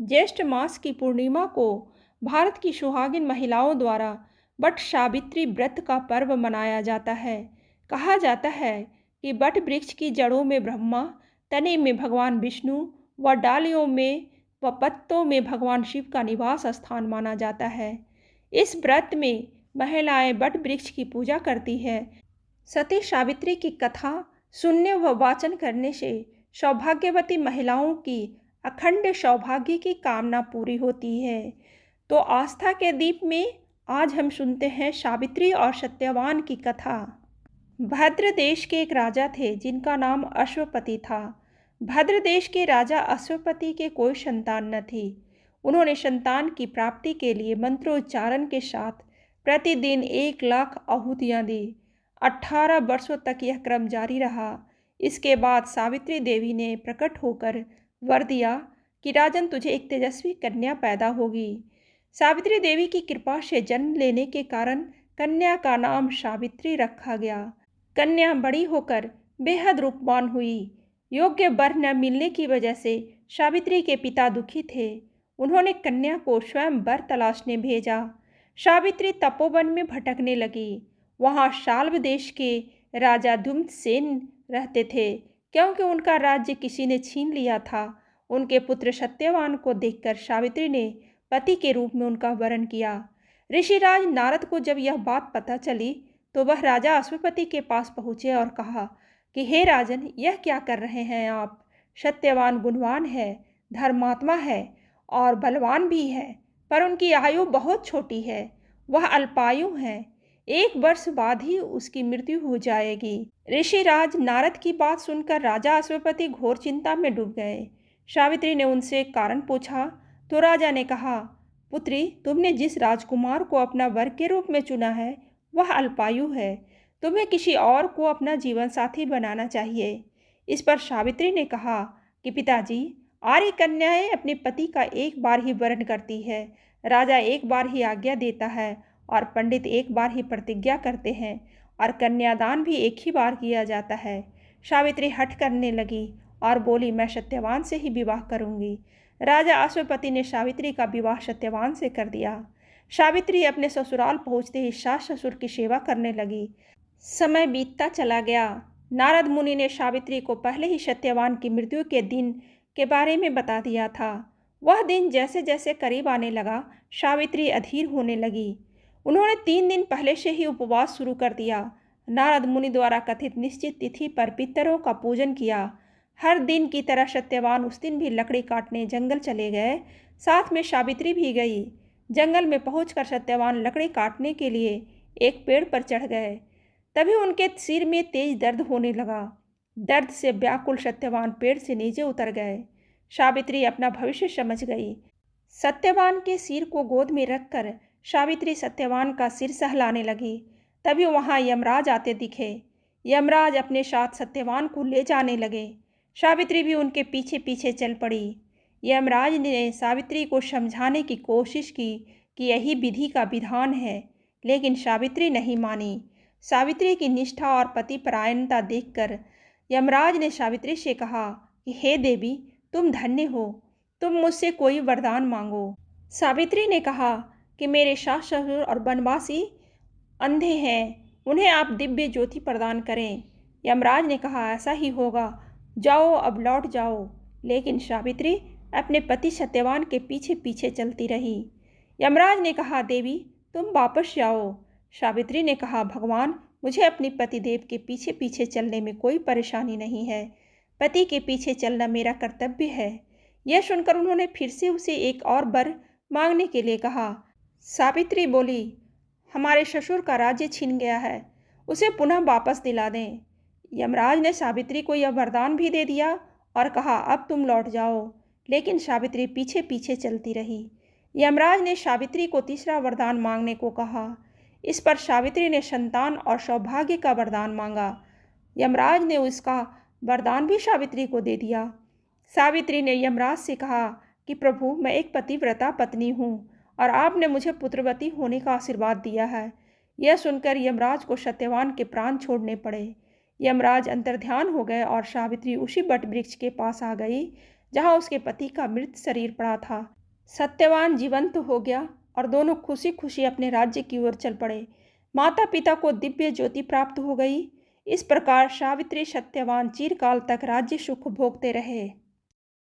ज्येष्ठ मास की पूर्णिमा को भारत की सुहागिन महिलाओं द्वारा बट सावित्री व्रत का पर्व मनाया जाता है। कहा जाता है कि बट वृक्ष की जड़ों में ब्रह्मा, तने में भगवान विष्णु व डालियों में व पत्तों में भगवान शिव का निवास स्थान माना जाता है। इस व्रत में महिलाएं बट वृक्ष की पूजा करती है। सती सावित्री की कथा सुनने व वाचन करने से सौभाग्यवती महिलाओं की अखंड सौभाग्य की कामना पूरी होती है। तो आस्था के दीप में आज हम सुनते हैं सावित्री और सत्यवान की कथा। भद्र देश के एक राजा थे जिनका नाम अश्वपति था। भद्र देश के राजा अश्वपति के कोई संतान न थी। उन्होंने संतान की प्राप्ति के लिए मंत्रोच्चारण के साथ प्रतिदिन 1 लाख आहुतियाँ दी। 18 वर्षों तक यह क्रम जारी रहा। इसके बाद सावित्री देवी ने प्रकट होकर वर दिया कि राजन, तुझे एक तेजस्वी कन्या पैदा होगी। सावित्री देवी की कृपा से जन्म लेने के कारण कन्या का नाम सावित्री रखा गया। कन्या बड़ी होकर बेहद रूपवान हुई। योग्य वर न मिलने की वजह से सावित्री के पिता दुखी थे। उन्होंने कन्या को स्वयं वर तलाशने भेजा। सावित्री तपोवन में भटकने लगी। वहाँ शाल्व देश के राजा धूम्रसेन रहते थे। क्योंकि उनका राज्य किसी ने छीन लिया था, उनके पुत्र सत्यवान को देखकर सावित्री ने पति के रूप में उनका वरण किया। ऋषिराज नारद को जब यह बात पता चली तो वह राजा अश्वपति के पास पहुँचे और कहा कि हे राजन, यह क्या कर रहे हैं आप? सत्यवान गुणवान है, धर्मात्मा है और बलवान भी है, पर उनकी आयु बहुत छोटी है। वह अल्पायु है। 1 वर्ष बाद ही उसकी मृत्यु हो जाएगी। ऋषिराज नारद की बात सुनकर राजा अश्वपति घोर चिंता में डूब गए। सावित्री ने उनसे कारण पूछा तो राजा ने कहा, पुत्री, तुमने जिस राजकुमार को अपना वर के रूप में चुना है वह अल्पायु है। तुम्हें किसी और को अपना जीवन साथी बनाना चाहिए। इस पर सावित्री ने कहा कि पिताजी, आर्य कन्याएं अपने पति का एक बार ही वरण करती है। राजा एक बार ही आज्ञा देता है और पंडित एक बार ही प्रतिज्ञा करते हैं और कन्यादान भी एक ही बार किया जाता है। सावित्री हठ करने लगी और बोली, मैं सत्यवान से ही विवाह करूंगी। राजा अश्वपति ने सावित्री का विवाह सत्यवान से कर दिया। सावित्री अपने ससुराल पहुंचते ही सास ससुर की सेवा करने लगी। समय बीतता चला गया। नारद मुनि ने सावित्री को पहले ही सत्यवान की मृत्यु के दिन के बारे में बता दिया था। वह दिन जैसे जैसे करीब आने लगा, सावित्री अधीर होने लगी। उन्होंने 3 दिन पहले से ही उपवास शुरू कर दिया। नारद मुनि द्वारा कथित निश्चित तिथि पर पितरों का पूजन किया। हर दिन की तरह सत्यवान उस दिन भी लकड़ी काटने जंगल चले गए। साथ में सावित्री भी गई। जंगल में पहुंचकर सत्यवान लकड़ी काटने के लिए एक पेड़ पर चढ़ गए। तभी उनके सिर में तेज दर्द होने लगा। दर्द से व्याकुल सत्यवान पेड़ से नीचे उतर गए। सावित्री अपना भविष्य समझ गई। सत्यवान के सिर को गोद में रखकर सावित्री सत्यवान का सिर सहलाने लगी। तभी वहां यमराज आते दिखे। यमराज अपने साथ सत्यवान को ले जाने लगे। सावित्री भी उनके पीछे पीछे चल पड़ी। यमराज ने सावित्री को समझाने की कोशिश की कि यही विधि का विधान है, लेकिन सावित्री नहीं मानी। सावित्री की निष्ठा और पतिपरायणता देखकर यमराज ने सावित्री से कहा कि हे देवी, तुम धन्य हो, तुम मुझसे कोई वरदान मांगो। सावित्री ने कहा कि मेरे सास ससुर और वनवासी अंधे हैं, उन्हें आप दिव्य ज्योति प्रदान करें। यमराज ने कहा, ऐसा ही होगा, जाओ, अब लौट जाओ। लेकिन सावित्री अपने पति सत्यवान के पीछे पीछे चलती रही। यमराज ने कहा, देवी, तुम वापस जाओ। सावित्री ने कहा, भगवान, मुझे अपने पतिदेव के पीछे पीछे चलने में कोई परेशानी नहीं है। पति के पीछे चलना मेरा कर्तव्य है। यह सुनकर उन्होंने फिर से उसे एक और वर मांगने के लिए कहा। सावित्री बोली, हमारे ससुर का राज्य छीन गया है, उसे पुनः वापस दिला दें। यमराज ने सावित्री को यह वरदान भी दे दिया और कहा, अब तुम लौट जाओ। लेकिन सावित्री पीछे पीछे चलती रही। यमराज ने सावित्री को तीसरा वरदान मांगने को कहा। इस पर सावित्री ने संतान और सौभाग्य का वरदान मांगा। यमराज ने उसका वरदान भी सावित्री को दे दिया। सावित्री ने यमराज से कहा कि प्रभु, मैं एक पतिव्रता पत्नी हूँ और आपने मुझे पुत्रवती होने का आशीर्वाद दिया है। यह सुनकर यमराज को सत्यवान के प्राण छोड़ने पड़े। यमराज अंतर्ध्यान हो गए और सावित्री उसी बट वृक्ष के पास आ गई जहाँ उसके पति का मृत शरीर पड़ा था। सत्यवान जीवंत हो गया और दोनों खुशी खुशी अपने राज्य की ओर चल पड़े। माता पिता को दिव्य ज्योति प्राप्त हो गई। इस प्रकार सावित्री सत्यवान चिरकाल तक राज्य सुख भोगते रहे।